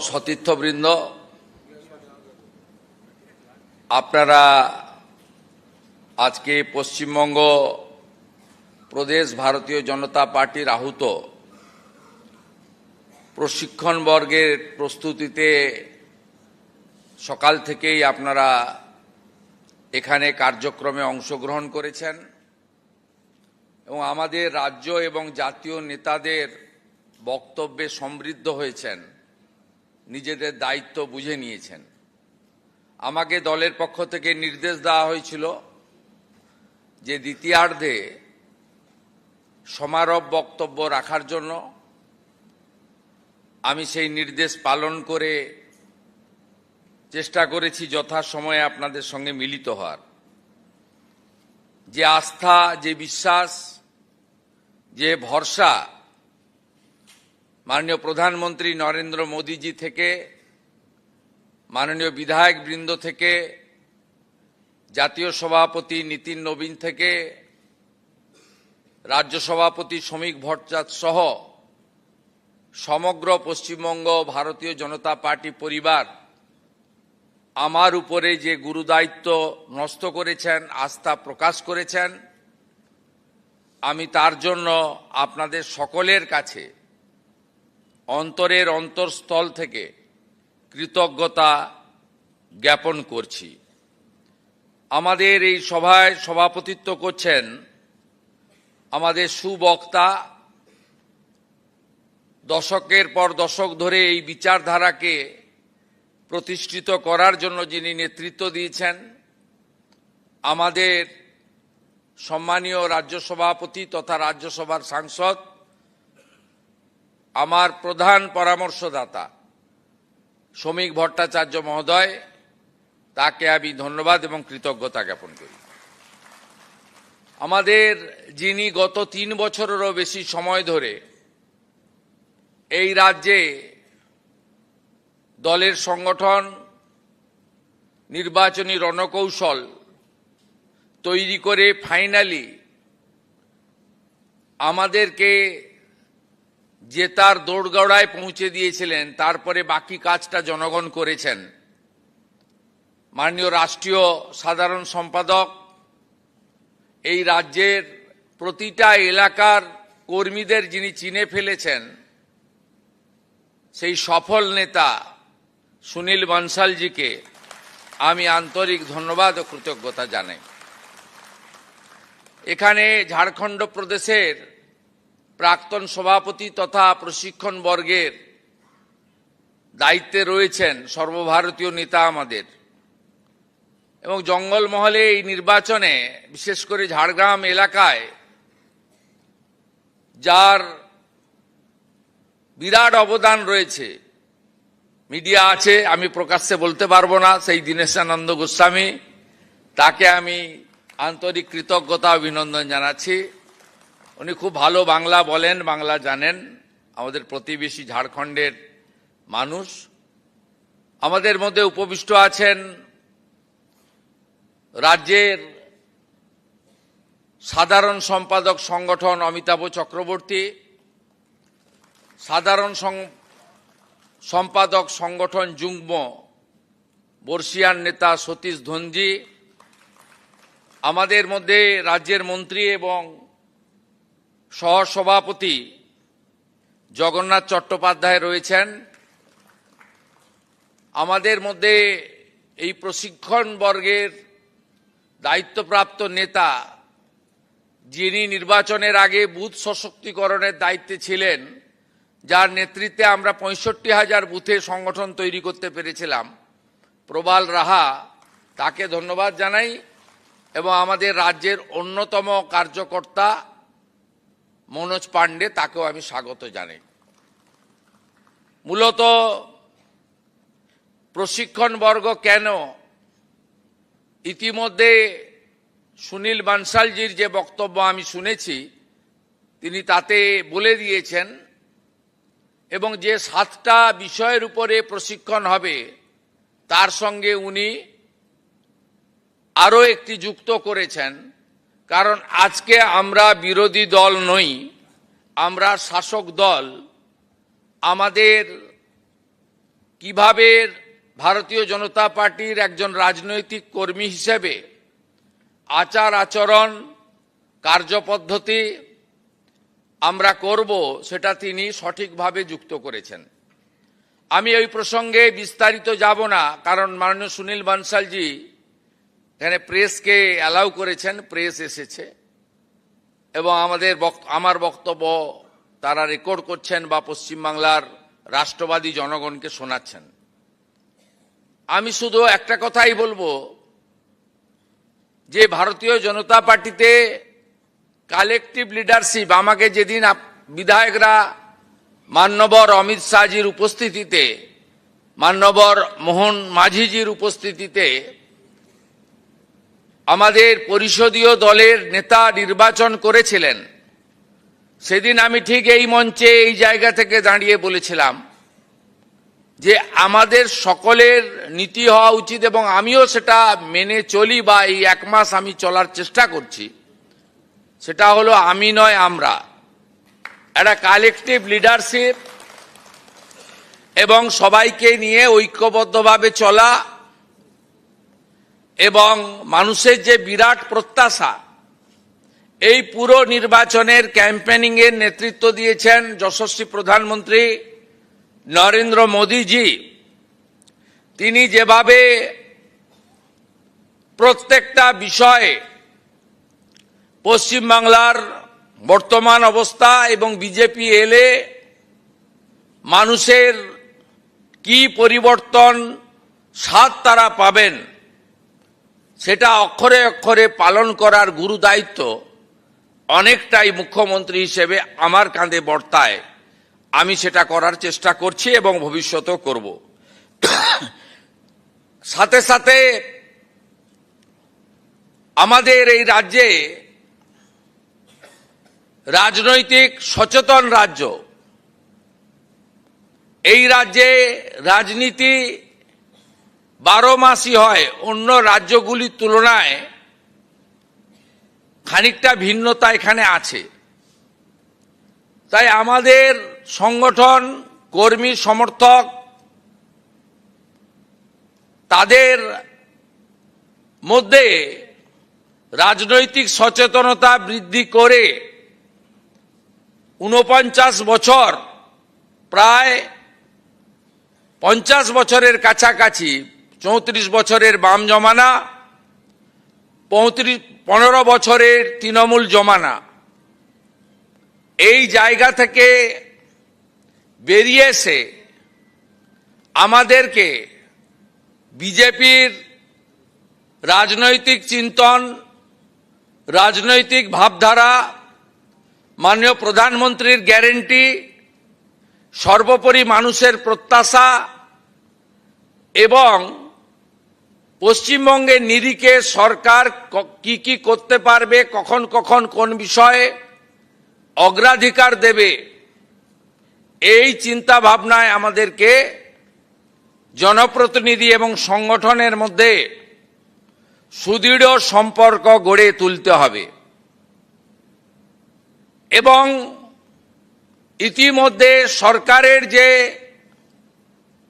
সতীর্থবৃন্দ, আপনারা আজকে পশ্চিমবঙ্গ প্রদেশ ভারতীয় জনতা পার্টির আহুত প্রশিক্ষণ বর্গের প্রস্তুতিতে সকাল থেকেই আপনারা এখানে কার্যক্রমে অংশগ্রহণ করেছেন এবং আমাদের রাজ্য এবং জাতীয় নেতাদের বক্তব্যে সমৃদ্ধ হয়েছেন, নিজেদের দায়িত্ব বুঝে নিয়েছেন। আমাকে দলের পক্ষ থেকে নির্দেশ দেওয়া হয়েছিল যে দ্বিতীয়ার্ধে সমারোহ বক্তব্য রাখার জন্য। আমি সেই নির্দেশ পালন করে চেষ্টা করেছি যথাসময়ে আপনাদের সঙ্গে মিলিত হওয়ার। যে আস্থা, যে বিশ্বাস, যে ভরসা মাননীয় প্রধানমন্ত্রী নরেন্দ্র মোদীজি থেকে, মাননীয় বিধায়ক বৃন্দ থেকে, জাতীয় সভাপতি নীতিন নবীন থেকে, রাজ্য সভাপতি শ্রমিক ভট্টাচার্য সহ সমগ্র পশ্চিমবঙ্গ ভারতীয় জনতা পার্টি পরিবার আমার উপরে যে গুরুদায়িত্ব ন্যস্ত করেছেন, আস্থা প্রকাশ করেছেন, আমি তার জন্য আপনাদের সকলের কাছে অন্তরের অন্তঃস্থল থেকে কৃতজ্ঞতা জ্ঞাপন করছি। আমাদের এই সভায় সভাপতিত্ব করছেন আমাদের সুবক্তা, দশকের পর দশক ধরে এই বিচারধারাকে প্রতিষ্ঠিত করার জন্য যিনি নেতৃত্ব দিয়েছেন, আমাদের সম্মানীয় রাজ্য সভাপতি তথা রাজ্যসভার সাংসদ, আমার প্রধান পরামর্শদাতা শ্রমিক ভট্টাচার্য মহোদয়, তাকে আমি ধন্যবাদ এবং কৃতজ্ঞতা জ্ঞাপন করি। আমাদের যিনি গত 3 বছরেরও বেশি সময় ধরে এই রাজ্যে দলের সংগঠন, নির্বাচনী রণকৌশল তৈরি করে ফাইনালি আমাদেরকে জেতার দোরগোড়ায় পৌঁছে দিয়েছিলেন, তারপরে বাকি কাজটা জনগণ করেছেন। মাননীয় রাষ্ট্রীয় সাধারণ সম্পাদক, এই রাজ্যের প্রতিটা এলাকার কর্মীদের যিনি চিনে ফেলেছেন, সেই সফল নেতা সুনীল বনশালজিকে আমি আন্তরিক ধন্যবাদ ও কৃতজ্ঞতা জানাই। এখানে ঝাড়খণ্ড প্রদেশের প্রাক্তন সভাপতি তথা প্রশিক্ষণ বর্গের দায়িত্বে রয়েছেন সর্বভারতীয় নেতা আমাদের, এবং জঙ্গলমহলে এই নির্বাচনে বিশেষ করে ঝাড়গ্রাম এলাকায় যার বিরাট অবদান রয়েছে, মিডিয়া আছে, আমি প্রকাশ্যে বলতে পারবো না, সেই দীনেশানন্দ গোস্বামী, তাকে আমি আন্তরিক কৃতজ্ঞতা অভিনন্দন জানাচ্ছি। উনি খুব ভালো বাংলা বলেন, বাংলা জানেন, আমাদের প্রতিবেশী ঝাড়খণ্ডের মানুষ। আমাদের মধ্যে উপবিষ্ট আছেন রাজ্যের সাধারণ সম্পাদক সংগঠন অমিতাভ চক্রবর্তী, সাধারণ সম্পাদক সংগঠন যুগ্ম বর্ষিয়ান নেতা সতীশ ধনজি, আমাদের মধ্যে রাজ্যের মন্ত্রী এবং সহসভাপতি জগন্নাথ চট্টোপাধ্যায় রয়েছেন। আমাদের মধ্যে এই প্রশিক্ষণ বর্গের দায়িত্বপ্রাপ্ত নেতা, যিনি নির্বাচনের আগে বুথ সশক্তিকরণের দায়িত্বে ছিলেন, যার নেতৃত্বে আমরা 65,000 বুথে সংগঠন তৈরি করতে পেরেছিলাম, প্রবাল রাহা, তাকে ধন্যবাদ জানাই। এবং আমাদের রাজ্যের অন্যতম কার্যকর্তা মনোজ পাণ্ডে, তাকেও আমি স্বাগত জানাই। মূলত প্রশিক্ষণ বর্গ কেন, ইতিমধ্যে সুনীল বনশালজির যে বক্তব্য আমি শুনেছি, তিনি তাতে বলে দিয়েছেন, এবং যে 7টা বিষয়ের উপরে প্রশিক্ষণ হবে তার সঙ্গে উনি আরও একটি যুক্ত করেছেন। কারণ আজকে আমরা বিরোধী দল নই, আমরা শাসক দল। আমাদের কিভাবে ভারতীয় জনতা পার্টির একজন রাজনৈতিক কর্মী হিসেবে আচার আচরণ কার্যপদ্ধতি আমরা করব সেটা তিনি সঠিকভাবে যুক্ত করেছেন। আমি এই প্রসঙ্গে বিস্তারিত যাব না, কারণ মাননীয় সুনীল বানসালজি এখানে প্রেসকে অ্যালাউ করেছেন, প্রেস এসেছে এবং আমার বক্তব্য তারা রেকর্ড করছেন বা পশ্চিমবাংলার রাষ্ট্রবাদী জনগণকে শোনাচ্ছেন। আমি শুধু একটা কথাই বলবো যে ভারতীয় জনতা পার্টিতে কালেকটিভ লিডারশিপ, আমাকে যেদিন বিধায়করা মান্যবর অমিত শাহজির উপস্থিতিতে, মান্যবর মোহন মাঝিজির উপস্থিতিতে আমাদের পরিষদীয় দলের নেতা নির্বাচন করেছিলেন, সেদিন আমি ঠিক এই মঞ্চে এই জায়গা থেকে দাঁড়িয়ে বলেছিলাম যে আমাদের সকলের নীতি হওয়া উচিত, এবং আমিও সেটা মেনে চলি বা এই এক মাস আমি চলার চেষ্টা করছি। সেটা হলো আমি নয় আমরা, একটা কালেকটিভ লিডারশিপ এবং সবাইকে নিয়ে ঐক্যবদ্ধভাবে চলা, এবং মানুষের যে বিরাট প্রত্যাশা, এই পুরো নির্বাচনের ক্যাম্পেনিং এর নেতৃত্ব দিয়েছেন যশস্বী প্রধানমন্ত্রী নরেন্দ্র মোদীজি। তিনি যেভাবে প্রত্যেকটা বিষয়ে পশ্চিমবাংলার বর্তমান অবস্থা এবং বিজেপি এলে মানুষের কি পরিবর্তন স্বাদ তারা পাবেন, সেটা অক্ষরে অক্ষরে পালন করার গুরু দায়িত্ব অনেকটাই মুখ্যমন্ত্রী হিসেবে আমার কাঁধে বর্তায়। আমি সেটা করার চেষ্টা করছি এবং ভবিষ্যতেও করব। সাথে সাথে আমাদের এই রাজ্যে রাজনৈতিক সচেতন রাজ্য, এই রাজ্যে রাজনীতি 12 মাসই হয়, অন্য রাজ্যগুলির তুলনায় খানিকটা ভিন্নতা এখানে আছে। তাই আমাদের সংগঠন, কর্মী, সমর্থক, তাদের মধ্যে রাজনৈতিক সচেতনতা বৃদ্ধি করে 49 বছর, প্রায় 50 বছরের কাছাকাছি, 34 বছরের বাম জমানা, 15 বছরের তৃণমূল জমানা, এই জায়গা থেকে বেরিয়ে এসে আমাদেরকে বিজেপির রাজনৈতিক চিন্তন, রাজনৈতিক ভাবধারা, মাননীয় প্রধানমন্ত্রীর গ্যারেন্টি, সর্বোপরি মানুষের প্রত্যাশা এবং পশ্চিমবঙ্গের নিরিখে সরকার কি কি করতে পারবে, কখন কখন কোন বিষয়ে অগ্রাধিকার দেবে, এই চিন্তা ভাবনায় আমাদেরকে জনপ্রতিনিধি এবং সংগঠনের মধ্যে সুদৃঢ় সম্পর্ক গড়ে তুলতে হবে। এবং ইতিমধ্যে সরকারের যে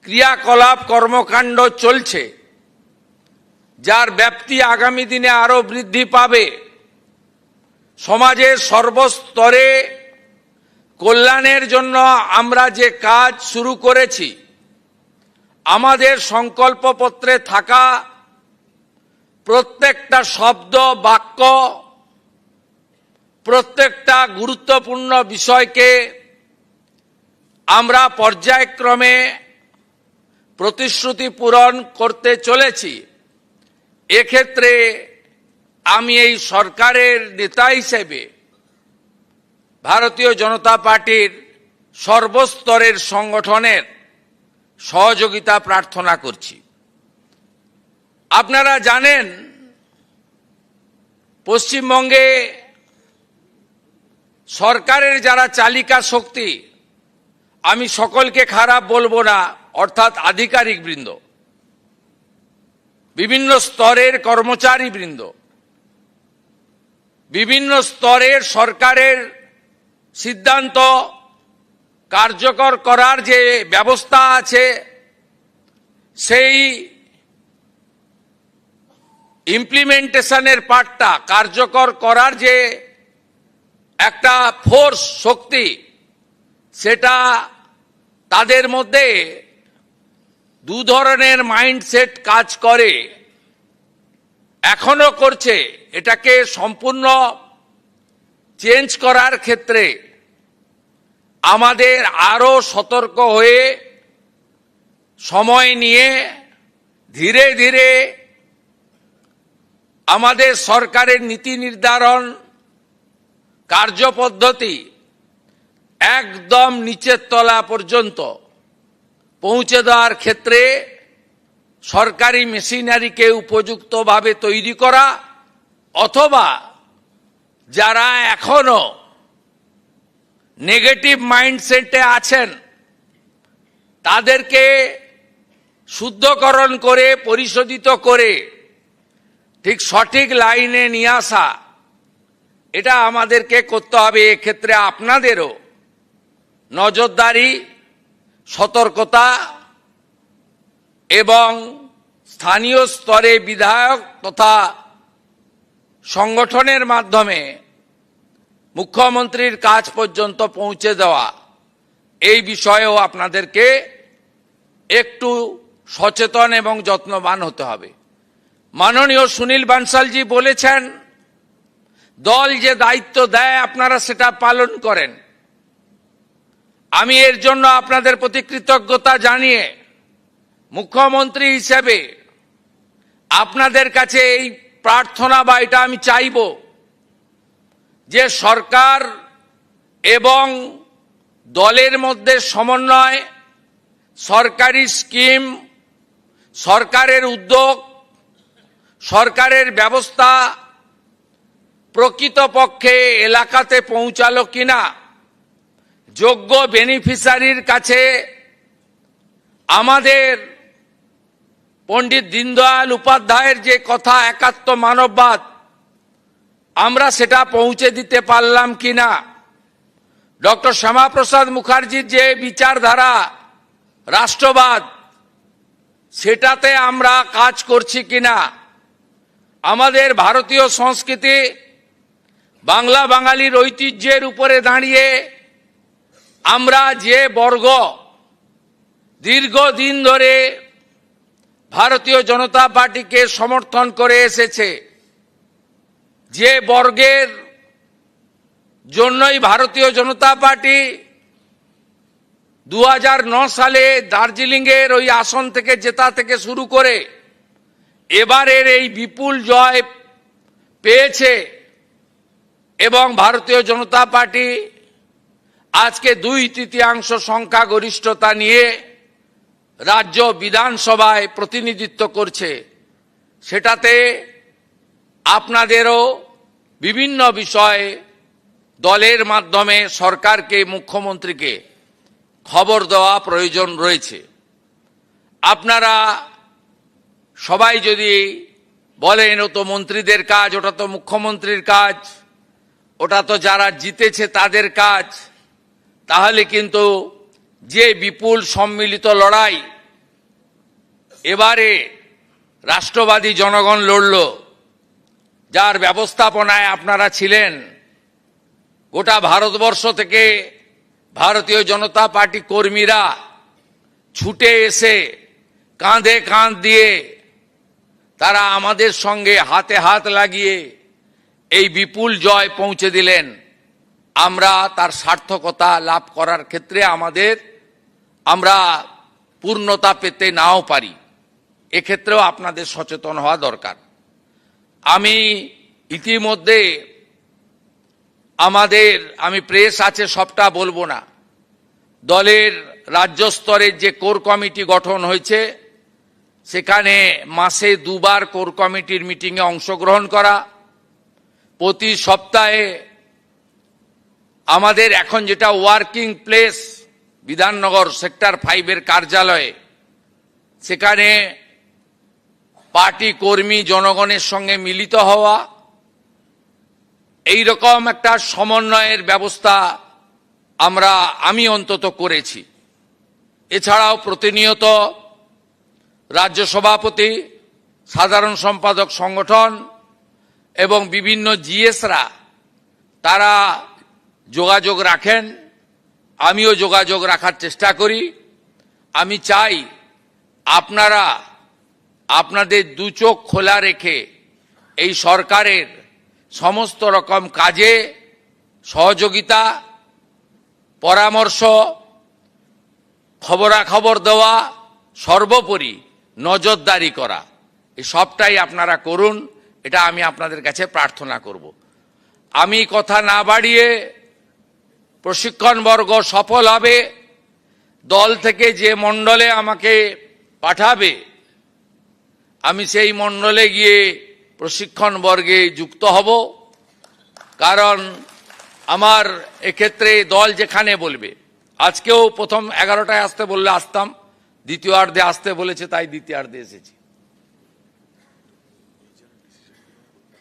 ক্রিয়াকলাপ কর্মকাণ্ড চলছে, যার ব্যাপ্তি আগামী দিনে আরো বৃদ্ধি পাবে, সমাজের সর্বস্তরে কল্যাণের জন্য আমরা যে কাজ শুরু করেছি, আমাদের সংকল্পপত্রে থাকা প্রত্যেকটা শব্দ, বাক্য, প্রত্যেকটা গুরুত্বপূর্ণ বিষয়কে আমরা পর্যায়ক্রমে প্রতিশ্রুতি পূরণ করতে চলেছি। এক্ষেত্রে আমি এই সরকারের নেতা হিসেবে ভারতীয় জনতা পার্টির সর্বস্তরের সংগঠনের সহযোগিতা প্রার্থনা করছি। আপনারা জানেন, পশ্চিমবঙ্গে সরকারের যারা চালিকা শক্তি, আমি সকলকে খারাপ বলবো না, অর্থাৎ আধিকারিক বৃন্দ, বিভিন্ন স্তরের কর্মচারী বৃন্দ, বিভিন্ন স্তরের সরকারের সিদ্ধান্ত কার্যকর করার যে ব্যবস্থা আছে, সেই ইমপ্লিমেন্টেশনের পার্টটা কার্যকর করার যে একটা ফোর্স শক্তি, সেটা তাদের মধ্যে দু ধরনের মাইন্ডসেট কাজ করে, এখনো করছে। এটাকে সম্পূর্ণ চেঞ্জ করার ক্ষেত্রে আমাদের আরো সতর্ক হয়ে সময় নিয়ে ধীরে ধীরে আমাদের সরকারের নীতি নির্ধারণ কার্যপদ্ধতি একদম নিচের তলা পর্যন্ত পৌঁছে দেওয়ার ক্ষেত্রে সরকারি মেশিনারিকে উপযুক্তভাবে তৈরি করা, অথবা যারা এখনো নেগেটিভ মাইন্ডসেটে আছেন তাদেরকে শুদ্ধকরণ করে পরিশোধিত করে ঠিক সঠিক লাইনে নিয়ে আসা, এটা আমাদেরকে করতে হবে। এক্ষেত্রে আপনাদেরও নজরদারি, সতর্কতা এবং স্থানীয় স্তরে বিধায়ক তথা সংগঠনের মাধ্যমে মুখ্যমন্ত্রীর কাজ পর্যন্ত পৌঁছে দেওয়া, এই বিষয়েও আপনাদেরকে একটু সচেতন এবং যত্নবান হতে হবে। মাননীয় সুনীল বানসালজি বলেছেন, দল যে দায়িত্ব দেয় আপনারা সেটা পালন করেন। আমি এর জন্য আপনাদের প্রতি কৃতজ্ঞতা জানিয়ে মুখ্যমন্ত্রী হিসেবে আপনাদের কাছে এই প্রার্থনা বা এটা আমি চাইব যে সরকার এবং দলের মধ্যে সমন্বয়, সরকারি স্কিম, সরকারের উদ্যোগ, সরকারের ব্যবস্থা প্রকৃতপক্ষে এলাকাতে পৌঁছালো কিনা, যোগ্য বেনিফিশিয়ারির কাছে আমাদের পণ্ডিত দীনদয়াল উপাধ্যায়ের যে কথা একাত্ম মানববাদ, আমরা সেটা পৌঁছে দিতে পারলাম কিনা, ডক্টর শ্যামাপ্রসাদ মুখার্জির যে বিচারধারা রাষ্ট্রবাদ, সেটাতে আমরা কাজ করছি কিনা, আমাদের ভারতীয় সংস্কৃতি বাংলা বাঙালির ঐতিহ্যের উপরে দাঁড়িয়ে আমরা যে বর্গ দীর্ঘদিন ধরে ভারতীয় জনতা পার্টিকে সমর্থন করে এসেছে, যে বর্গের জন্যই ভারতীয় জনতা পার্টি 2009 সালে দার্জিলিংয়ের ওই আসন থেকে জেতা থেকে শুরু করে এবারের এই বিপুল জয় পেয়েছে, এবং ভারতীয় জনতা পার্টি আজকে 2/3 সংখ্যাগরিষ্ঠতা নিয়ে রাজ্য বিধানসভায় প্রতিনিধিত্ব করছে। সেটাতে আপনাদেরও বিভিন্ন বিষয়ে দলের মাধ্যমে সরকারকে, মুখ্যমন্ত্রীকে খবর দেওয়া প্রয়োজন রয়েছে। আপনারা সবাই যদি বলেন ও তো মন্ত্রীদের কাজ, ওটা তো মুখ্যমন্ত্রীর কাজ, ওটা তো যারা জিতেছে তাদের কাজ, তাহলে কিন্তু যে বিপুল সম্মিলিত লড়াই এবারে রাষ্ট্রবাদী জনগণ লড়ল, যার ব্যবস্থাপনায় আপনারা ছিলেন, গোটা ভারতবর্ষ থেকে ভারতীয় জনতা পার্টি কর্মীরা ছুটে এসে কাঁধে কাঁধ দিয়ে তারা আমাদের সঙ্গে হাতে হাত লাগিয়ে এই বিপুল জয় পৌঁছে দিলেন। আমরা তার সার্থকতা লাভ করার ক্ষেত্রে আমরা পূর্ণতা পেতে নাও পারি, এক্ষেত্রেও আপনাদের সচেতন হওয়া দরকার। আমি ইতিমধ্যে আমি প্রেস আছে সবটা বলবো না, দলের রাজ্য স্তরের যে কোর কমিটি গঠন হয়েছে, সেখানে মাসে 2 বার কোর কমিটির মিটিংয়ে অংশগ্রহণ করা, প্রতি সপ্তাহে আমাদের এখন যেটা ওয়ার্কিং প্লেস বিধাননগর সেক্টর 5-এর কার্যালয়ে, সেখানে পার্টি কর্মী জনগণের সঙ্গে মিলিত হওয়া, এই রকম একটা সমন্বয়ের ব্যবস্থা আমি অন্তত করেছি। এছাড়াও প্রতিনিয়ত রাজ্য সভাপতি, সাধারণ সম্পাদক সংগঠন এবং বিভিন্ন জিএসরা তারা যোগাযোগ রাখেন, আমিও যোগাযোগ রাখার চেষ্টা করি। আমি চাই আপনারা আপনাদের দু চোখ খোলা রেখে এই সরকারের সমস্ত রকম কাজে সহযোগিতা, পরামর্শ, খবরাখবর দেওয়া, সর্বোপরি নজরদারি করা, এই সবটাই আপনারা করুন। এটা আমি আপনাদের কাছে প্রার্থনা করব। আমি কথা না বাড়িয়ে, প্রশিক্ষণবর্গ সফল হবে, দল থেকে যে মণ্ডলে আমাকে পাঠাবে আমি সেই মণ্ডলে গিয়ে প্রশিক্ষণবর্গে যুক্ত হব। কারণ আমার এক্ষেত্রে দল যেখানে বলবে, আজকেও প্রথম 11টায় আসতে বললে আসতাম, দ্বিতীয়ার্ধে আসতে বলেছে তাই দ্বিতীয়ার্ধে এসেছি।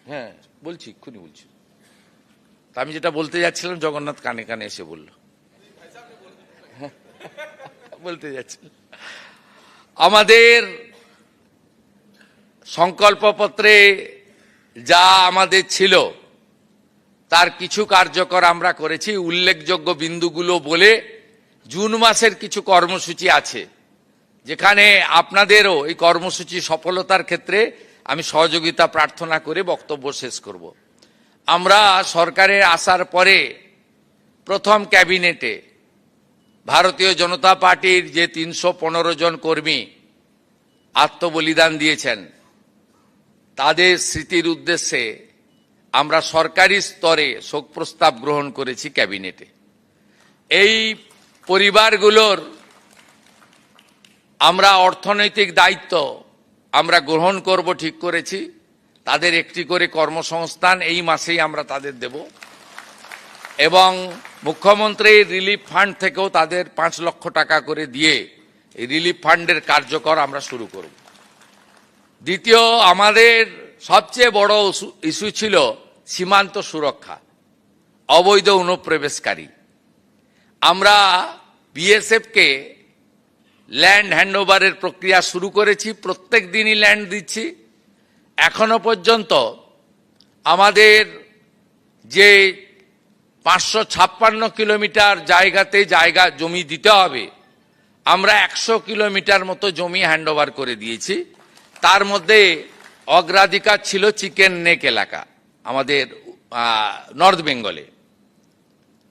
হ্যাঁ বলছি, এক্ষুনি বলছি। তা আমি যেটা বলতে যাচ্ছিলাম জগন্নাথ কানে কানে এসে বলল, বলতে যাচ্ছিল আমাদের সংকল্পপত্রে যা আমাদের ছিল তার কিছু কার্যকর আমরা করেছি। উল্লেখযোগ্য বিন্দুগুলো বলে, জুন মাসের কিছু কর্মসূচি আছে যেখানে আপনাদেরও এই কর্মসূচি সফলতার ক্ষেত্রে আমি সহযোগিতা প্রার্থনা করে বক্তব্য শেষ করব। আমরা সরকারে আসার পরে প্রথম ক্যাবিনেটে ভারতীয় জনতা পার্টির যে 315 জন কর্মী আত্মবলিদান দিয়েছেন তাদের স্মৃতির উদ্দেশ্যে আমরা সরকারি স্তরে শোক প্রস্তাব গ্রহণ করেছি ক্যাবিনেটে। এই পরিবারগুলোর আমরা অর্থনৈতিক দায়িত্ব আমরা গ্রহণ করব ঠিক করেছি। তাদের একটি করে কর্মসংস্থান এই মাসেই আমরা তাদের দেব এবং মুখ্যমন্ত্রীর রিলিফ ফান্ড থেকেও তাদের 5 লক্ষ টাকা করে দিয়ে এই রিলিফ ফান্ডের কার্যকর আমরা শুরু করব। দ্বিতীয়, আমাদের সবচেয়ে বড় ইস্যু ছিল সীমান্ত সুরক্ষা, অবৈধ অনুপ্রবেশকারী। আমরা বিএসএফকে ল্যান্ড হ্যান্ডওভারের প্রক্রিয়া শুরু করেছি, প্রত্যেক দিনই ল্যান্ড দিচ্ছি। এখনো পর্যন্ত আমাদের যে 556 কিলোমিটার জায়গাতে জমি দিতে হবে, আমরা 100 কিলোমিটার মতো জমি হ্যান্ডওভার করে দিয়েছি। তার মধ্যে অগ্রাধিকার ছিল চিকেন নেক এলাকা আমাদের নর্থ বেঙ্গলে।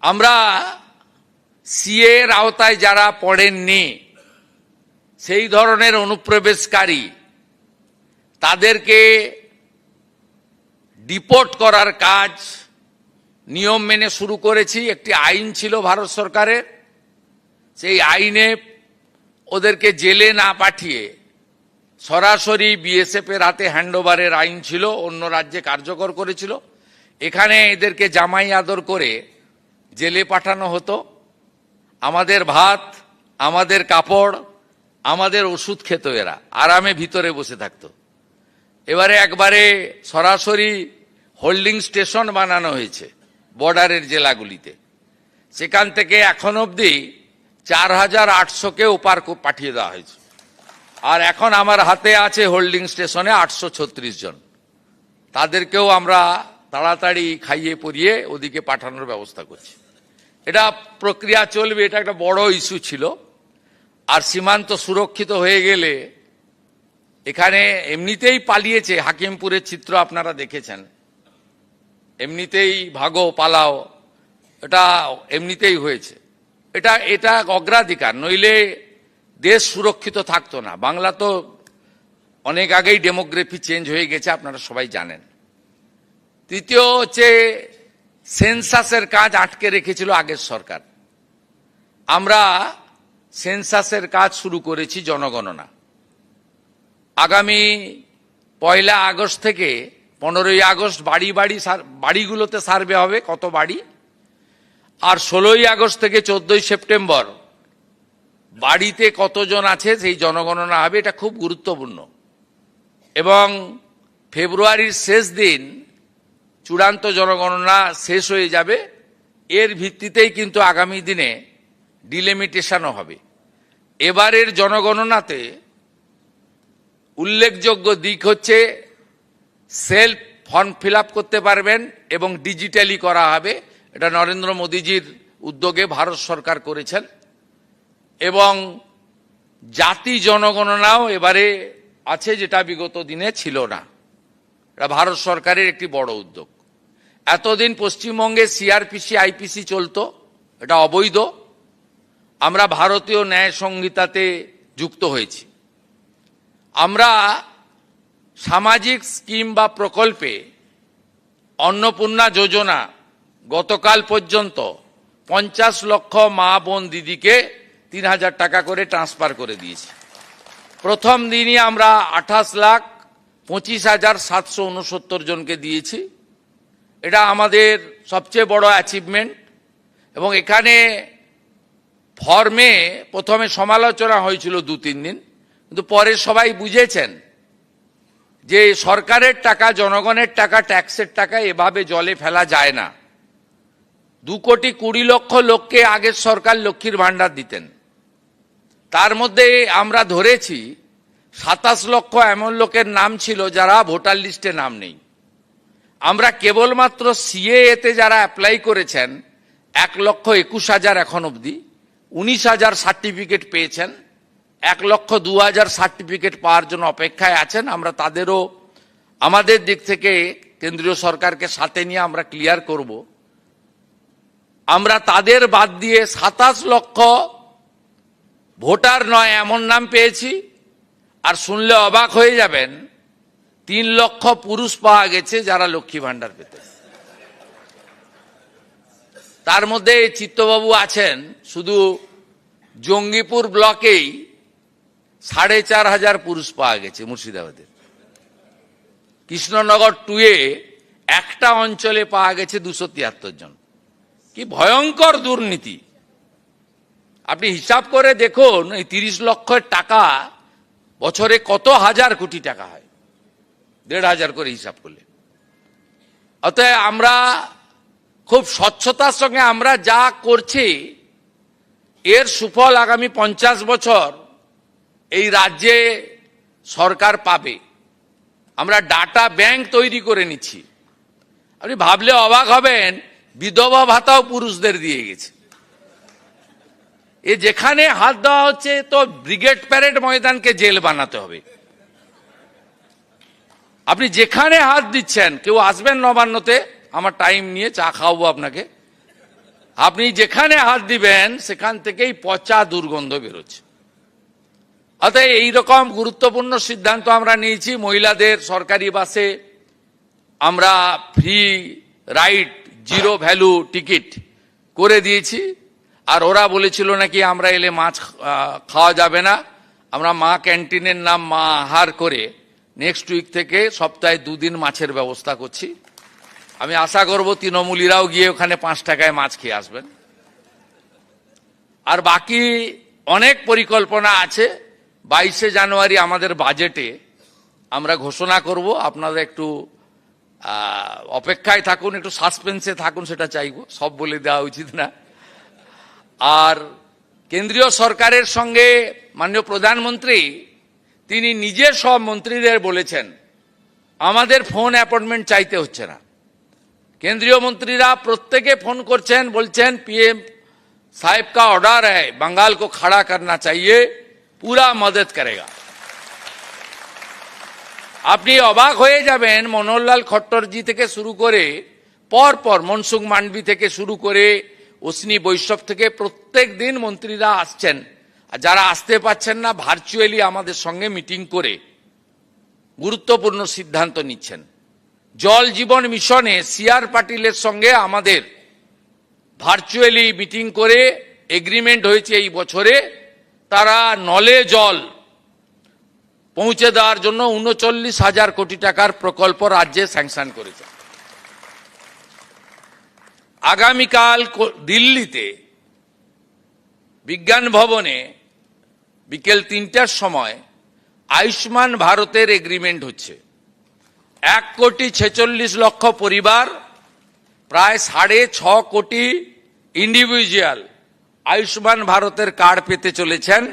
আমরা সিএ এর আওতায় যারা পড়েননি সেই ধরনের অনুপ্রবেশকারী তাদেরকে ডিপোর্ট করার কাজ নিয়ম মেনে শুরু করেছি। একটি আইন ছিল ভারত সরকারের, সেই আইনে ওদেরকে জেলে না পাঠিয়ে সরাসরি বিএসএফ এর হাতে হ্যান্ডওভারের আইন ছিল, অন্য রাজ্যে কার্যকর করেছিল। এখানে এদেরকে জামাই আদর করে জেলে পাঠানো হতো। আমাদের ভাত, আমাদের কাপড়, আমাদের ওষুধ খেত, এরা আরামে ভিতরে বসে থাকতো। এবারে একবারে সরাসরি হোল্ডিং স্টেশন বানানো হয়েছে বর্ডারের জেলাগুলিতে। সেখান থেকে এখন অবধি 4800-কে ওপার পাঠিয়ে দেওয়া হয়েছে। আর এখন আমার হাতে আছে হোল্ডিং স্টেশনে 836 জন। তাদেরকেও আমরা তাড়াতাড়ি খাইয়ে পরিয়ে ওদিকে পাঠানোর ব্যবস্থা করছি। এটা প্রক্রিয়া চলবে, এটা একটা বড় ইস্যু ছিল। আর সীমান্ত সুরক্ষিত হয়ে গেলে, এখানে এমনিতেই পালিয়েছে, হাকিমপুরের চিত্র আপনারা দেখেছেন, এমনিতেই ভাগো পালাও, এটা এমনিতেই হয়েছে। এটা অগ্রাধিকার, নইলে দেশ সুরক্ষিত থাকতো না। বাংলা তো অনেক আগেই ডেমোগ্রাফি চেঞ্জ হয়ে গেছে, আপনারা সবাই জানেন। তৃতীয় হচ্ছে সেন্সাসের কাজ আটকে রেখেছিল আগের সরকার। আমরা সেন্সাসের কাজ শুরু করেছি, জনগণনা। আগামী 1 আগস্ট থেকে 15 আগস্ট বাড়িগুলোতে সার্ভে হবে, কত বাড়ি। আর 16 আগস্ট থেকে 14 সেপ্টেম্বর বাড়িতে কতজন আছে সেই জনগণনা হবে। এটা খুব গুরুত্বপূর্ণ। এবং ফেব্রুয়ারির শেষ দিন চূড়ান্ত জনগণনা শেষ হয়ে যাবে। এর ভিত্তিতেই কিন্তু আগামী দিনে ডিলিমিটেশনও হবে। এবারের জনগণনাতে উল্লেখযোগ্য দিক হচ্ছে সেলফ ফর্ম ফিল আপ করতে পারবেন এবং ডিজিটালি করা হবে। এটা নরেন্দ্র মোদীজির উদ্যোগে ভারত সরকার করেছেন। এবং জাতি জনগণনাও এবারে আছে, যেটা বিগত দিনে ছিল না। এটা ভারত সরকারের একটি বড় উদ্যোগ। এতদিন পশ্চিমবঙ্গে সিআরপিসি আইপিসি চলতো, এটা অবৈধ। আমরা ভারতীয় ন্যায় সংহিতাতে যুক্ত হয়েছি। আমরা সামাজিক স্কিম বা প্রকল্পে অন্নপূর্ণা যোজনা গতকাল পর্যন্ত 50 লক্ষ মা বোন দিদিকে 3000 টাকা করে ট্রান্সফার করে দিয়েছি। প্রথম দিনই আমরা 28,25,769 জনকে দিয়েছি। এটা আমাদের সবচেয়ে বড় অ্যাচিভমেন্ট। এবং এখানে ফর্মে প্রথমে সমালোচনা হয়েছিল 2-3 দিন, কিন্তু পরে সবাই বুঝেছেন যে সরকারের টাকা, জনগণের টাকা, ট্যাক্সের টাকা এভাবে জলে ফেলা যায় না। 2,20,00,000 লোককে আগের সরকার লক্ষ্মীর ভাণ্ডার দিতেন। তার মধ্যে আমরা ধরেছি 27 লক্ষ এমন লোকের নাম ছিল যারা ভোটার লিস্টে নাম নেই। আমরা কেবলমাত্র সিএএতে যারা অ্যাপ্লাই করেছেন 1,21,000 এখন অবধি, 19,000 সার্টিফিকেট পেয়েছেন, 1,02,000 সার্টিফিকেট পাওয়ার জন্য অপেক্ষায় আছেন। আমরা তাদেরও আমাদের দিক থেকে কেন্দ্রীয় সরকারকে সাথে নিয়ে আমরা ক্লিয়ার করব। আমরা তাদের বাদ দিয়ে 27 লক্ষ ভোটার নয় এমন নাম পেয়েছি। আর শুনলে অবাক হয়ে যাবেন, 3 লক্ষ পুরুষ পাওয়া গেছে যারা লক্ষ্মী ভাণ্ডার পেতে। তার মধ্যে চিত্তবাবু আছেন। শুধু জঙ্গিপুর ব্লকেই 4,500 পুরুষ পাওয়া গেছে মুর্শিদাবাদের। কৃষ্ণনগর 2-এ একটা অঞ্চলে পাওয়া গেছে 273 জন। কি ভয়ঙ্কর দুর্নীতি! আপনি হিসাব করে দেখুন, এই 30 লক্ষের টাকা বছরে কত হাজার কোটি টাকা হয়, 1,500 করে হিসাব করলে। অতএব আমরা খুব স্বচ্ছতার সঙ্গে আমরা যা করছি, এর সুফল আগামী 50 বছর এই রাজ্যে সরকার পাবে। আমরা ডাটা ব্যাংক তৈরি করে নিচ্ছি। আপনি ভাবলে অবাক হবেন, বিধবা ভাতাও পুরুষদের দিয়ে গেছে। এ যেখানে হাত দেওয়া হচ্ছে তো ব্রিগেড প্যারেড ময়দানকে জেল বানাতে হবে। আপনি যেখানে হাত দিচ্ছেন, কেউ আসবেন নবান্নতে, আমার টাইম নিয়ে চা খাওয়াবো আপনাকে, আপনি যেখানে হাত দিবেন সেখান থেকেই পচা দুর্গন্ধ বেরোচ্ছে। অতএব এইরকম গুরুত্বপূর্ণ সিদ্ধান্ত আমরা নিয়েছি। মহিলাদের সরকারি বাসে আমরা ফ্রি রাইড, 0 ভ্যালু টিকিট করে দিয়েছি। আর ওরা বলেছিল নাকি আমরা এলে মাছ খাওয়া যাবে না। আমরা মা ক্যান্টিনের নাম মা আহার করে নেক্সট উইক থেকে সপ্তাহে 2 দিন মাছের ব্যবস্থা করছি। আমি আশা করব তৃণমূলীরাও গিয়ে ওখানে 5 টাকায় মাছ খেয়ে আসবেন। আর বাকি অনেক পরিকল্পনা আছে। 22শে জানুয়ারি আমাদের বাজেটে আমরা ঘোষণা করব। আপনারা একটু অপেক্ষায় থাকুন, একটু সাসপেন্সে থাকুন, সেটা চাইব। সব বলে দেওয়া উচিত না। আর কেন্দ্রীয় সরকারের সঙ্গে মাননীয় প্রধানমন্ত্রী তিনি নিজে সব মন্ত্রীদের বলেছেন আমাদের ফোন অ্যাপয়েন্টমেন্ট চাইতে হচ্ছে না। কেন্দ্রীয় মন্ত্রীরা প্রত্যেকে ফোন করছেন, বলছেন पीएम साहब का ऑर्डर है, बंगाल को खड़ा करना चाहिए, पूरा मदद करेगा। আপনি অবাক হয়ে যাবেন, মনোহরলাল খট্টরজি থেকে শুরু করে পর মনসুখ মান্ডবি থেকে শুরু করে অশ্বিনী বৈষ্ণব থেকে প্রত্যেক দিন মন্ত্রীরা আসছেন। আর যারা আসতে পারছেন না, ভার্চুয়ালি আমাদের সঙ্গে মিটিং করে গুরুত্বপূর্ণ সিদ্ধান্ত নিচ্ছেন। জল জীবন মিশনে সিআর পাটিলের সঙ্গে আমাদের ভার্চুয়ালি মিটিং করে এগ্রিমেন্ট হয়েছে এই বছরে তারা নলে জল পৌঁছে দেওয়ার জন্য 39,000 কোটি টাকার প্রকল্প রাজ্যে স্যাংশন করেছে। আগামীকাল দিল্লিতে বিজ্ঞান ভবনে বিকেল 3টার সময় আয়ুষ্মান ভারতের এগ্রিমেন্ট হচ্ছে। 1,46,00,000 পরিবার, প্রায় 6.5 কোটি ইন্ডিভিজুয়াল আয়ুষ্মান ভারতের কার্ড পেতে চলেছেন।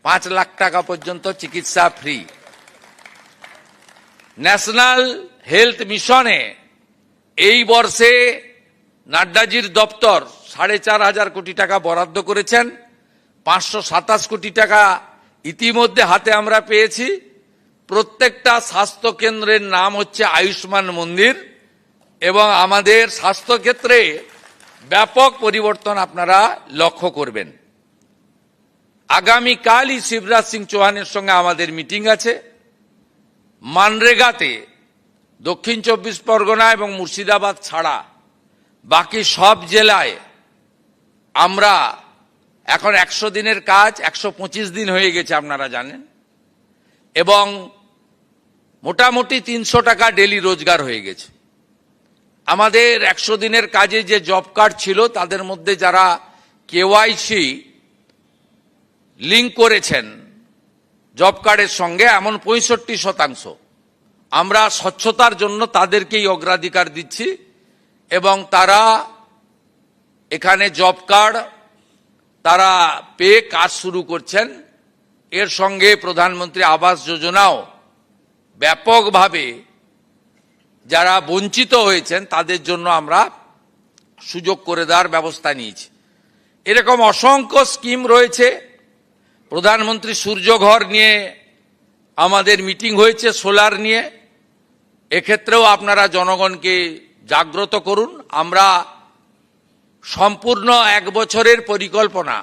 5 লাখ টাকা পর্যন্ত চিকিৎসা ফ্রি। ন্যাশনাল হেলথ মিশনে এই বর্ষে নাড্ডাজির দপ্তর 4,500 কোটি টাকা বরাদ্দ করেছেন। 527 কোটি টাকা ইতিমধ্যে হাতে আমরা পেয়েছি। প্রত্যেকটা স্বাস্থ্য কেন্দ্রের নাম হচ্ছে আয়ুষ্মান মন্দির এবং আমাদের স্বাস্থ্যক্ষেত্রে ব্যাপক পরিবর্তন আপনারা লক্ষ্য করবেন। আগামীকালই শিবরাজ সিং চৌহানের সঙ্গে আমাদের মিটিং আছে। মানরেগাতে দক্ষিণ 24 পরগনা এবং মুর্শিদাবাদ ছাড়া বাকি সব জেলায় আমরা এখন 100 দিনের কাজ 125 দিন হয়ে গেছে আপনারা জানেন, এবং মোটামুটি 300 টাকা ডেলি রোজগার হয়ে গেছে। আমাদের 100 দিনের কাজে যে জব কার্ড ছিল তাদের মধ্যে যারা কেওয়াইসি লিঙ্ক করেছেন জব কার্ডের সঙ্গে, এমন 65%। আমরা স্বচ্ছতার জন্য তাদেরকেই অগ্রাধিকার দিচ্ছি এবং তারা এখানে জব কার্ড তারা পেয়ে কাজ শুরু করছেন। এর সঙ্গে প্রধানমন্ত্রী আবাস যোজনাও ব্যাপকভাবে যারা বঞ্চিত হয়েছেন তাদের জন্য আমরা সুযোগ করে দেওয়ার ব্যবস্থা নিয়েছি। এরকম অসংখ্য স্কিম রয়েছে। প্রধানমন্ত্রী সূর্যঘর নিয়ে আমাদের মিটিং হয়েছে, সোলার নিয়ে। এক্ষেত্রেও আপনারা জনগণকে জাগ্রত করুন। আমরা সম্পূর্ণ 1 বছরের পরিকল্পনা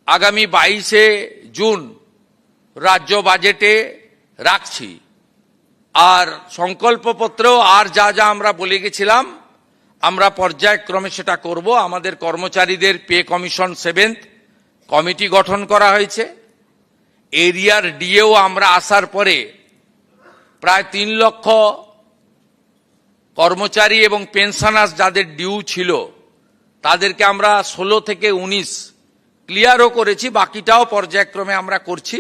আগামী 22শে জুন রাজ্য বাজেটে রাখছি। আর সংকল্পপত্রেও আর যা যা আমরা বলে গেছিলাম আমরা পর্যায়ক্রমে সেটা করব। আমাদের কর্মচারীদের পে কমিশন 7th কমিটি গঠন করা হয়েছে। এরিয়ার ডিএও আমরা আসার পরে প্রায় 3 লক্ষ কর্মচারী এবং পেনশনার্স যাদের ডিউ ছিল তাদেরকে আমরা 16 থেকে 19 ক্লিয়ারও করেছি, বাকিটাও পর্যায়ক্রমে আমরা করছি।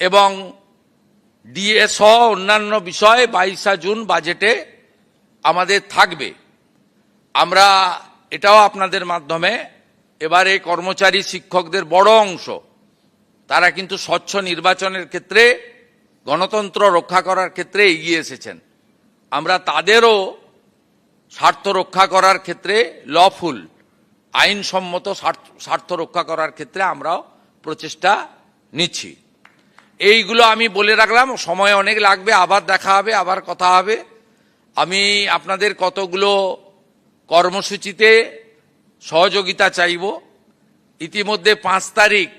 এবং ডিএ সহ অন্যান্য বিষয় 22শে জুন বাজেটে আমাদের থাকবে। আমরা এটাও আপনাদের মাধ্যমে এবারে কর্মচারী শিক্ষকদের বড় অংশ তারা কিন্তু স্বচ্ছ নির্বাচনের ক্ষেত্রে গণতন্ত্র রক্ষা করার ক্ষেত্রে এগিয়ে এসেছেন। আমরা তাদেরও স্বার্থ রক্ষা করার ক্ষেত্রে লফুল আইনসম্মত স্বার্থ রক্ষা করার ক্ষেত্রে আমরাও প্রচেষ্টা নিচ্ছি। এইগুলো আমি বলে রাখলাম, সময় অনেক লাগবে, আবার দেখা হবে, আবার কথা হবে। আমি আপনাদের কতগুলো কর্মসূচিতে সহযোগিতা চাইব। ইতিমধ্যে 5 তারিখ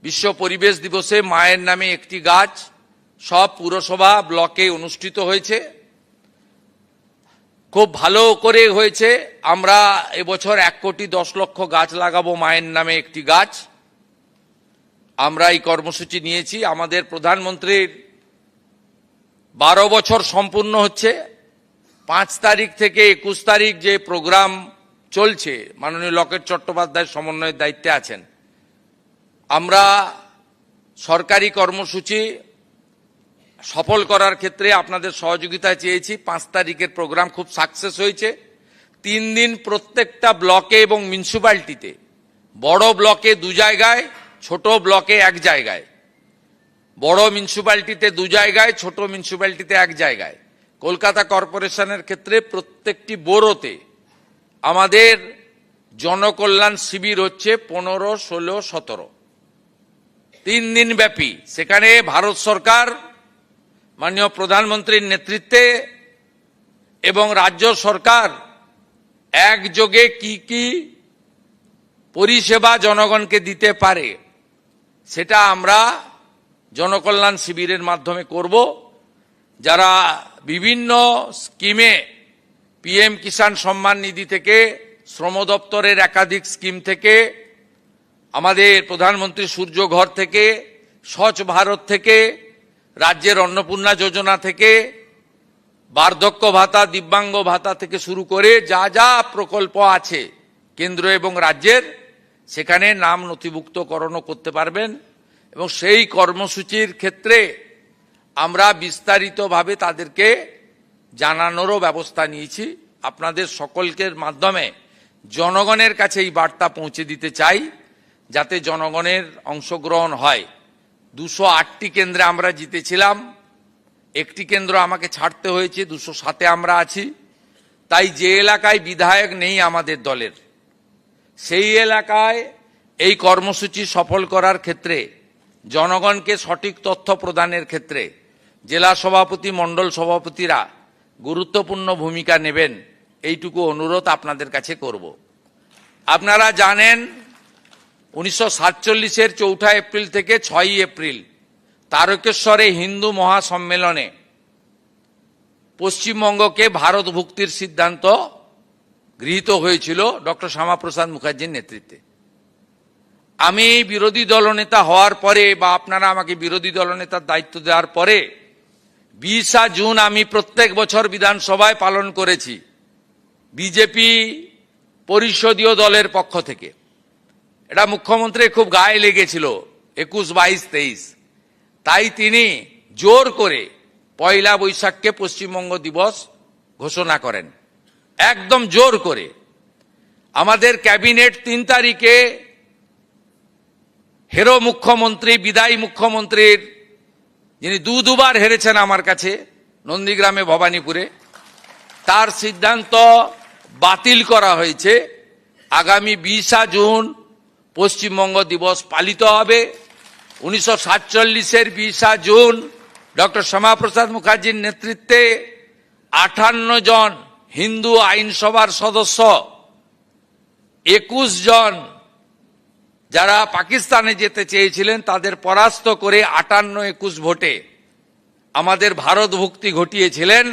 বিশ্ব পরিবেশ দিবসে মায়ের নামে একটি গাছ সব পুরসভা ব্লকে অনুষ্ঠিত হয়েছে, খুব ভালো করে হয়েছে। আমরা এবছর 1,10,00,000 গাছ লাগাবো মায়ের নামে একটি গাছ। আমরা এই কর্মসূচি নিয়েছি। আমাদের প্রধানমন্ত্রীর 12 বছর সম্পূর্ণ হচ্ছে। 5 তারিখ থেকে 21 তারিখ যে প্রোগ্রাম চলছে, মাননীয় লকেট চট্টোপাধ্যায় সমন্বয়ের দায়িত্বে আছেন। আমরা সরকারি কর্মসূচি সফল করার ক্ষেত্রে আপনাদের সহযোগিতা চেয়েছি। 5 তারিখের প্রোগ্রাম খুব সাকসেস হয়েছে। 3 দিন প্রত্যেকটা ব্লকে এবং মিউনিসিপ্যালিটিতে, বড় ব্লকে 2 জায়গায়, ছোট ব্লকে 1 জায়গায়, বড় মিউনিসিপ্যালিটিতে 2 জায়গায়, ছোট মিউনিসিপ্যালিটিতে 1 জায়গায়। কলকাতা কর্পোরেশনের ক্ষেত্রে প্রত্যেকটি বোরোতে আমাদের জনকল্যাণ শিবির হচ্ছে 15, 16, 17, 3 দিন ব্যাপী। সেখানে ভারত সরকার মাননীয় প্রধানমন্ত্রীর নেতৃত্বে এবং রাজ্য সরকার একযোগে কি কি পরিষেবা জনগণকে দিতে পারে সেটা আমরা জনকল্যাণ শিবিরের মাধ্যমে করব। যারা বিভিন্ন স্কিমে পিএম কিষাণ সম্মান নিধি থেকে, শ্রম দপ্তরের একাধিক স্কিম থেকে, আমাদের প্রধানমন্ত্রী সূর্যঘর থেকে, স্বচ্ছ ভারত থেকে, রাজ্যের অন্নপূর্ণা যোজনা থেকে, বার্ধক্য ভাতা, দিব্যাঙ্গ ভাতা থেকে শুরু করে যা যা প্রকল্প আছে কেন্দ্র এবং রাজ্যের, সেখানে নাম নথিভুক্তকরণও করতে পারবেন। এবং সেই কর্মসূচির ক্ষেত্রে আমরা বিস্তারিতভাবে তাদেরকে জানানোরও ব্যবস্থা নিয়েছি। আপনাদের সকলের মাধ্যমে জনগণের কাছে এই বার্তা পৌঁছে দিতে চাই যাতে জনগণের অংশগ্রহণ হয়। 208টি কেন্দ্রে আমরা জিতেছিলাম, একটি কেন্দ্র আমাকে ছাড়তে হয়েছে, 207-এ আমরা আছি। তাই যে এলাকায় বিধায়ক নেই আমাদের দলের, সেই এলাকায় এই কর্মসূচি সফল করার ক্ষেত্রে, জনগণকে সঠিক তথ্য প্রদানের ক্ষেত্রে জেলা সভাপতি, মণ্ডল সভাপতিরা গুরুত্বপূর্ণ ভূমিকা নেবেন, এইটুকু অনুরোধ আপনাদের কাছে করব। আপনারা জানেন 1947-এর 4 এপ্রিল থেকে 6 এপ্রিল তারকেশ্বরে হিন্দু মহাসম্মেলনে পশ্চিমবঙ্গকে ভারতভুক্তির সিদ্ধান্ত গৃহীত হয়েছিল ডক্টর শ্যামাপ্রসাদ মুখার্জির নেতৃত্বে। আমি বিরোধী দলনেতা হওয়ার পরে, বা আপনারা আমাকে বিরোধী দলনেতার দায়িত্ব দেওয়ার পরে 20 জুন আমি প্রত্যেক বছর বিধানসভায় পালন করেছি বিজেপি পরিষদীয় দলের পক্ষ থেকে। এটা মুখ্যমন্ত্রীর খুব গায়ে লেগেছিল 21, 22, 23। তাই তিনি জোর করে 1 বৈশাখকে পশ্চিমবঙ্গ দিবস ঘোষণা করেন, একদম জোর করে। আমাদের ক্যাবিনেট 3 তারিখে হেরো মুখ্যমন্ত্রী, বিদায়ী মুখ্যমন্ত্রীর, যিনি দুবার হেরেছেন আমার কাছে নন্দীগ্রামে, ভবানীপুরে, তার সিদ্ধান্ত বাতিল করা হয়েছে। আগামী 20 জুন পশ্চিমবঙ্গ দিবস পালিত হবে। 1947-এর 20 জুন ডক্টর শ্যামাপ্রসাদ মুখার্জির নেতৃত্বে 58 জন হিন্দু আইনসভার সদস্য, 21 জন যারা পাকিস্তানে যেতে চেয়েছিলেন তাদের পরাস্ত করে 58-21 ভোটে আমাদের ভারতভুক্তি ঘটিয়েছিলেন।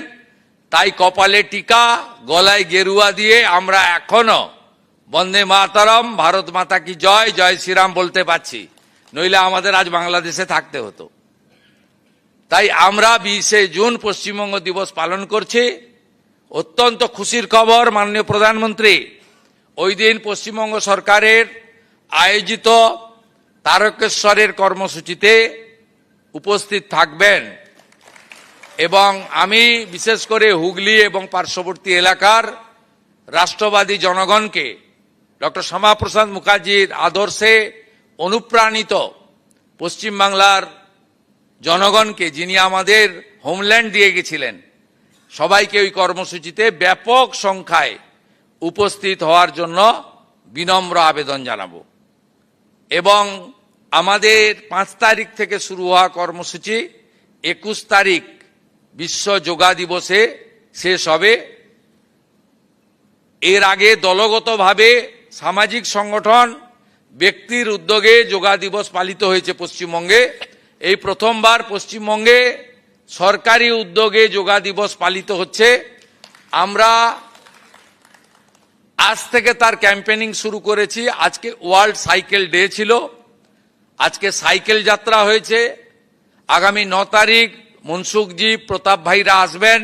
তাই কপালে টিকা, গলায় গেরুয়া দিয়ে আমরা এখনো বন্দে মাতরম, ভারত মাতা কি জয়, জয় শ্রীরাম বলতে পারছি, নইলে আমাদের আজ বাংলাদেশে থাকতে হতো। তাই আমরা 20 জুন পশ্চিমবঙ্গ দিবস পালন করছি। অত্যন্ত খুশির খবর, মাননীয় প্রধানমন্ত্রী ওই দিন পশ্চিমবঙ্গ সরকারের আয়োজিত তারকেশ্বরের কর্মসূচিতে উপস্থিত থাকবেন এবং আমি বিশেষ করে হুগলি এবং পার্শ্ববর্তী এলাকার রাষ্ট্রবাদী জনগণকে ডক্টর শ্যামাপ্রসাদ মুখার্জির আদর্শে অনুপ্রাণিত পশ্চিমবাংলার জনগণকে, যিনি আমাদের হোমল্যান্ড দিয়ে গেছিলেন, সবাইকে ওই কর্মসূচিতে ব্যাপক সংখ্যায় উপস্থিত হওয়ার জন্য বিনম্র আবেদন জানাবো। এবং আমাদের 5 তারিখ থেকে শুরু হওয়া কর্মসূচি 21 তারিখ বিশ্ব যোগা দিবসে শেষ হবে। এর আগে দলগতভাবে সামাজিক সংগঠন, ব্যক্তির উদ্যোগে যোগা দিবস পালিত হয়েছে পশ্চিমবঙ্গে। এই প্রথমবার পশ্চিমবঙ্গে সরকারি উদ্যোগে যোগা দিবস পালিত হচ্ছে। আমরা আজ থেকে তার ক্যাম্পেনিং শুরু করেছি। আজকে ওয়ার্ল্ড সাইকেল ডে ছিল, আজকে সাইকেল যাত্রা হয়েছে। আগামী 9 তারিখ মনসুখজি, প্রতাপ ভাইরা আসবেন,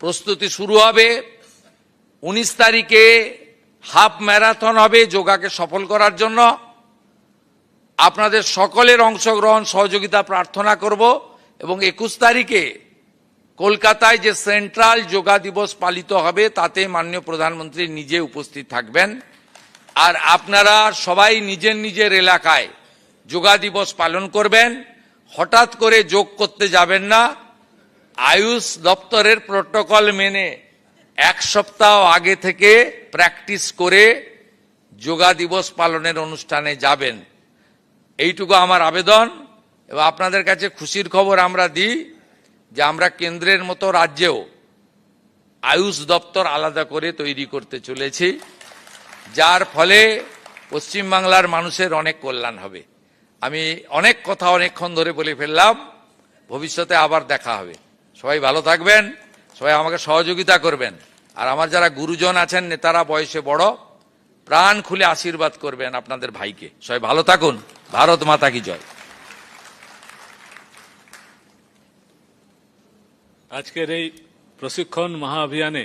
প্রস্তুতি শুরু হবে। 19 তারিখে হাফ ম্যারাথন হবে যোগাকে সফল করার জন্য। আপনাদের সকলের অংশগ্রহণ, সহযোগিতা প্রার্থনা করব। এবং 21 তারিখে কলকাতায় যে সেন্ট্রাল যোগা দিবস পালিত হবে তাতে মাননীয় প্রধানমন্ত্রী নিজে উপস্থিত থাকবেন। আর আপনারা সবাই নিজের নিজের এলাকায় যোগা দিবস পালন করবেন। হঠাৎ করে যোগ করতে যাবেন না, আয়ুষ দপ্তরের প্রোটোকল মেনে 1 সপ্তাহ আগে থেকে প্র্যাকটিস করে যোগা দিবস পালনের অনুষ্ঠানে যাবেন, এইটুকু আমার আবেদন। এবং আপনাদের কাছে খুশির খবর আমরা দিই যে আমরা কেন্দ্রের মতো রাজ্যেও আয়ুষ দপ্তর আলাদা করে তৈরি করতে চলেছি, যার ফলে পশ্চিমবাংলার মানুষের অনেক কল্যাণ হবে। আমি অনেক কথা অনেকক্ষণ ধরে বলে ফেললাম, ভবিষ্যতে আবার দেখা হবে। সবাই ভালো থাকবেন, সবাই আমাকে সহযোগিতা করবেন। আর আমার যারা গুরুজন আছেন, নেতারা, বয়সে বড়, প্রাণ খুলে আশীর্বাদ করবেন আপনাদের ভাইকে। সবাই ভালো থাকুন। ভারত মাতা কি জয়। আজকের এই প্রশিক্ষণ মহাঅভিযানে